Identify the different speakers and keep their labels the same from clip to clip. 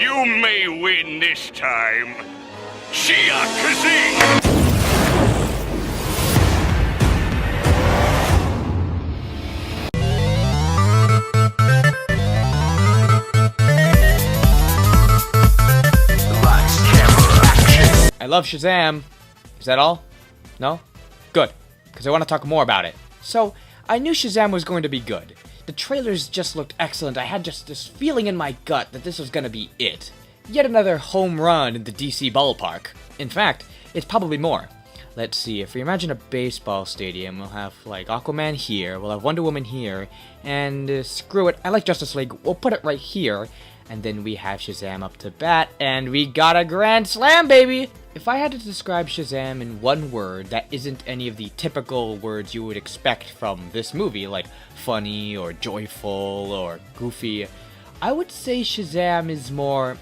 Speaker 1: You may win this time. Shia Kazing!
Speaker 2: I love Shazam. Is that all? No? Good, because I want to talk more about it. So, I knew Shazam was going to be good. The trailers just looked excellent. I had just this feeling in my gut that this was going to be it. Yet another home run in the DC ballpark. In fact, it's probably more. Let's see, if we imagine a baseball stadium, we'll have, like, Aquaman here, we'll have Wonder Woman here, and screw it, I like Justice League, we'll put it right here, and then we have Shazam up to bat, and we got a grand slam, baby! If I had to describe Shazam in one word that isn't any of the typical words you would expect from this movie, like funny, or joyful, or goofy, I would say Shazam is more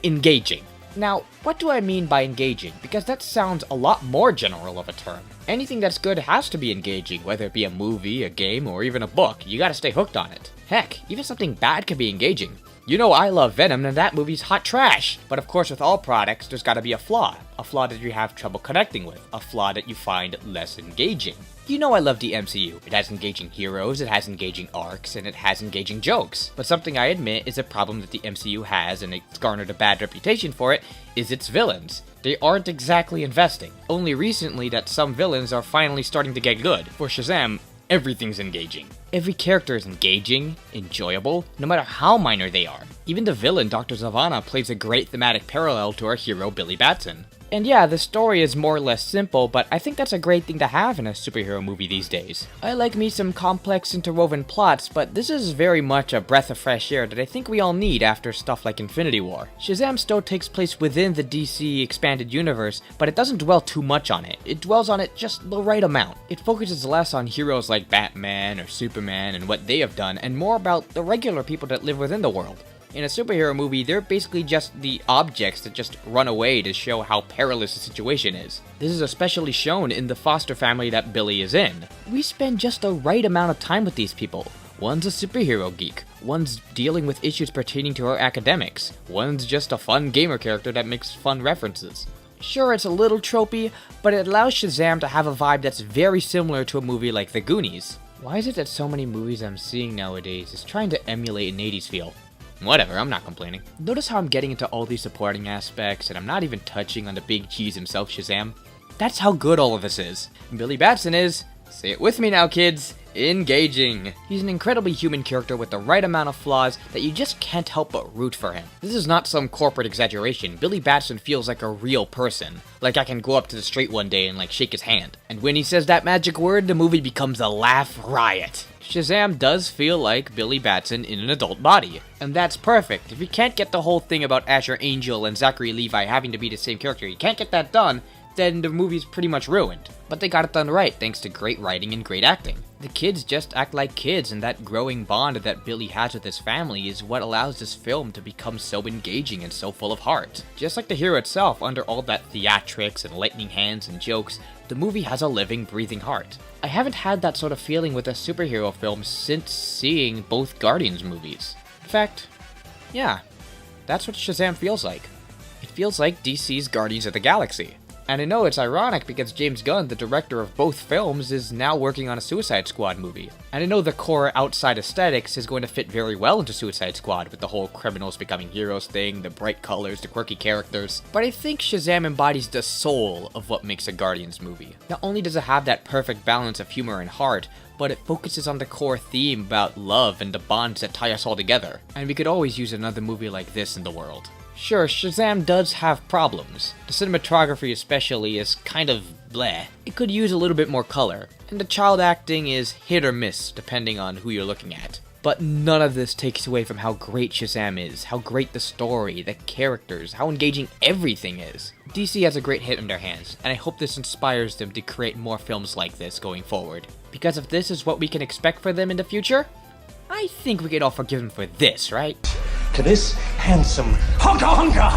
Speaker 2: engaging. Now, what do I mean by engaging? Because that sounds a lot more general of a term. Anything that's good has to be engaging, whether it be a movie, a game, or even a book. You gotta stay hooked on it. Heck, even something bad can be engaging. You know I love Venom, and that movie's hot trash. But of course, with all products, there's gotta be a flaw that you have trouble connecting with, a flaw that you find less engaging. You know I love the MCU. It has engaging heroes, it has engaging arcs, and it has engaging jokes. But something I admit is a problem that the MCU has, and it's garnered a bad reputation for it, is its villains. They aren't exactly investing. Only recently that some villains are finally starting to get good. For Shazam, everything's engaging. Every character is engaging, enjoyable, no matter how minor they are. Even the villain, Dr. Zavanna, plays a great thematic parallel to our hero, Billy Batson. And yeah, the story is more or less simple, but I think that's a great thing to have in a superhero movie these days. I like me some complex interwoven plots, but this is very much a breath of fresh air that I think we all need after stuff like Infinity War. Shazam still takes place within the DC expanded universe, but it doesn't dwell too much on it. It dwells on it just the right amount. It focuses less on heroes like Batman or Superman and what they have done, and more about the regular people that live within the world. In a superhero movie, they're basically just the objects that just run away to show how perilous the situation is. This is especially shown in the foster family that Billy is in. We spend just the right amount of time with these people. One's a superhero geek, one's dealing with issues pertaining to her academics, one's just a fun gamer character that makes fun references. Sure, it's a little tropey, but it allows Shazam to have a vibe that's very similar to a movie like The Goonies. Why is it that so many movies I'm seeing nowadays is trying to emulate an 80s feel? Whatever, I'm not complaining. Notice how I'm getting into all these supporting aspects, and I'm not even touching on the big cheese himself, Shazam? That's how good all of this is. And Billy Batson is, say it with me now kids, engaging. He's an incredibly human character with the right amount of flaws that you just can't help but root for him. This is not some corporate exaggeration. Billy Batson feels like a real person. Like I can go up to the street one day and like shake his hand. And when he says that magic word, the movie becomes a laugh riot. Shazam does feel like Billy Batson in an adult body. And that's perfect. If you can't get the whole thing about Asher Angel and Zachary Levi having to be the same character, you can't get that done, then the movie's pretty much ruined. But they got it done right thanks to great writing and great acting. The kids just act like kids, and that growing bond that Billy has with his family is what allows this film to become so engaging and so full of heart. Just like the hero itself, under all that theatrics and lightning hands and jokes, the movie has a living, breathing heart. I haven't had that sort of feeling with a superhero film since seeing both Guardians movies. In fact, yeah, that's what Shazam feels like. It feels like DC's Guardians of the Galaxy. And I know it's ironic because James Gunn, the director of both films, is now working on a Suicide Squad movie. And I know the core outside aesthetics is going to fit very well into Suicide Squad with the whole criminals becoming heroes thing, the bright colors, the quirky characters. But I think Shazam embodies the soul of what makes a Guardians movie. Not only does it have that perfect balance of humor and heart, but it focuses on the core theme about love and the bonds that tie us all together. And we could always use another movie like this in the world. Sure, Shazam does have problems. The cinematography especially is kind of bleh. It could use a little bit more color, and the child acting is hit or miss depending on who you're looking at. But none of this takes away from how great Shazam is, how great the story, the characters, how engaging everything is. DC has a great hit in their hands, and I hope this inspires them to create more films like this going forward. Because if this is what we can expect for them in the future, I think we could all forgive them for this, right?
Speaker 3: To this handsome hunka hunka